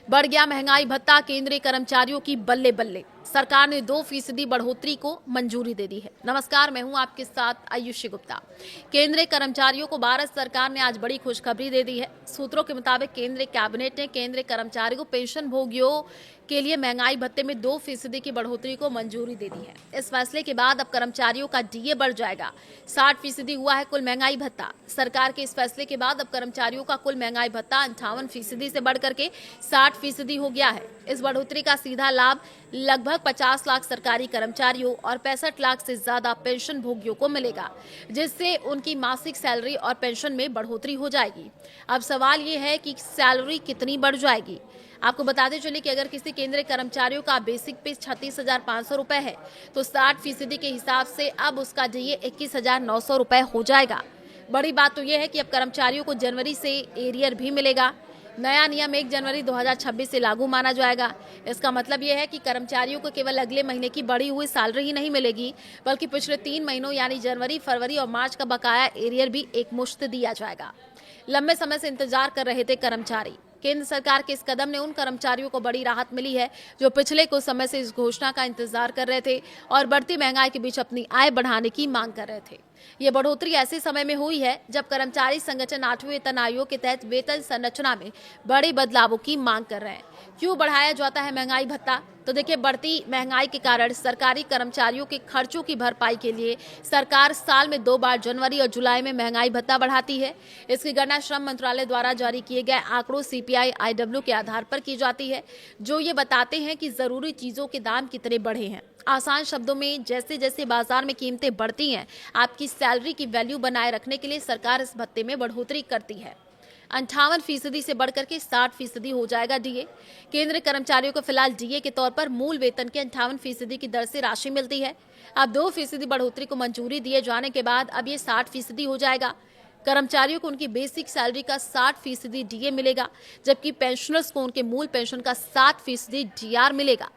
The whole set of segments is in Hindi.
बढ़ गया महंगाई भत्ता, केंद्रीय कर्मचारियों की बल्ले बल्ले। सरकार ने 2% बढ़ोतरी को मंजूरी दे दी है। नमस्कार, मैं हूं आपके साथ आयुषी गुप्ता। केंद्रीय कर्मचारियों को भारत सरकार ने आज बड़ी खुशखबरी दे दी है। सूत्रों के मुताबिक केंद्रीय कैबिनेट ने केंद्रीय कर्मचारियों को पेंशन भोगियों के लिए महंगाई भत्ते में 2% की बढ़ोतरी को मंजूरी दे दी है। इस फैसले के बाद अब कर्मचारियों का डीए बढ़ जाएगा। 60% हुआ है कुल महंगाई भत्ता। सरकार के इस फैसले के बाद अब कर्मचारियों का कुल महंगाई भत्ता 58% से बढ़कर के 60% हो गया है। इस बढ़ोतरी का सीधा लाभ लगभग 50 लाख सरकारी कर्मचारियों और 65 लाख से ज्यादा पेंशन भोगियों को मिलेगा, जिससे उनकी मासिक सैलरी और पेंशन में बढ़ोतरी हो जाएगी। अब सवाल ये है कि सैलरी कितनी बढ़ जाएगी। आपको बताते चलिए कि अगर किसी केंद्रीय कर्मचारियों का बेसिक पे 36,500 रुपए है, तो 60% के हिसाब से अब उसका डीए 21,900 रुपए हो जाएगा। बड़ी बात तो यह है कि अब कर्मचारियों को जनवरी से एरियर भी मिलेगा। नया नियम 1 जनवरी 2026 से लागू माना जाएगा। इसका मतलब यह है कि कर्मचारियों को केवल अगले महीने की बढ़ी हुई सैलरी ही नहीं मिलेगी, बल्कि पिछले 3 महीनों यानी जनवरी, फरवरी और मार्च का बकाया एरियर भी एक मुश्त दिया जाएगा। लंबे समय से इंतजार कर रहे थे कर्मचारी। केंद्र सरकार के इस कदम ने उन कर्मचारियों को बड़ी राहत मिली है जो पिछले कुछ समय से इस घोषणा का इंतजार कर रहे थे और बढ़ती महंगाई के बीच अपनी आय बढ़ाने की मांग कर रहे थे। ये बढ़ोतरी ऐसे समय में हुई है जब कर्मचारी संगठन 8वें वेतन आयोग के तहत वेतन संरचना में बड़े बदलावों की मांग कर रहे हैं। क्यों बढ़ाया जाता है महंगाई भत्ता? तो देखिए, बढ़ती महंगाई के कारण सरकारी कर्मचारियों के खर्चों की भरपाई के लिए सरकार साल में 2 बार जनवरी और जुलाई में महंगाई भत्ता बढ़ाती है। इसकी गणना श्रम मंत्रालय द्वारा जारी किए गए आंकड़ों सीपीआई IW के आधार पर की जाती है, जो ये बताते हैं कि जरूरी चीजों के दाम कितने बढ़े हैं। आसान शब्दों में, जैसे जैसे बाजार में कीमतें बढ़ती हैं, आपकी सैलरी की वैल्यू बनाए रखने के लिए सरकार इस भत्ते में बढ़ोतरी करती है। 58% से बढ़कर के 60% हो जाएगा डीए। केंद्रीय कर्मचारियों को फिलहाल डीए के तौर पर मूल वेतन के 58% की दर से राशि मिलती है। अब 2% बढ़ोतरी को मंजूरी दिए जाने के बाद अब ये 60% हो जाएगा। कर्मचारियों को उनकी बेसिक सैलरी का 60% डीए मिलेगा, जबकि पेंशनर्स को उनके मूल पेंशन का 60% डीआर मिलेगा।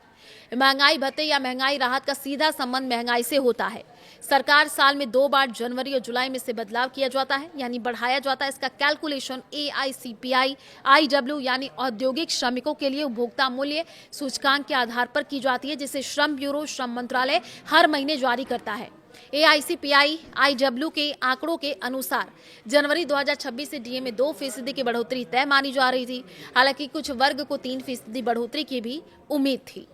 महंगाई भत्ते या महंगाई राहत का सीधा संबंध महंगाई से होता है। सरकार साल में 2 बार जनवरी और जुलाई में से बदलाव किया जाता है, यानी बढ़ाया जाता है। इसका कैलकुलेशन AICPI IW यानी औद्योगिक श्रमिकों के लिए उपभोक्ता मूल्य सूचकांक के आधार पर की जाती है, जिसे श्रम ब्यूरो, श्रम मंत्रालय हर महीने जारी करता है। AICPI IW के आंकड़ों के अनुसार जनवरी 2026 से डीए में 2% की बढ़ोतरी तय मानी जा रही थी। हालांकि कुछ वर्ग को 3% बढ़ोतरी की भी उम्मीद थी।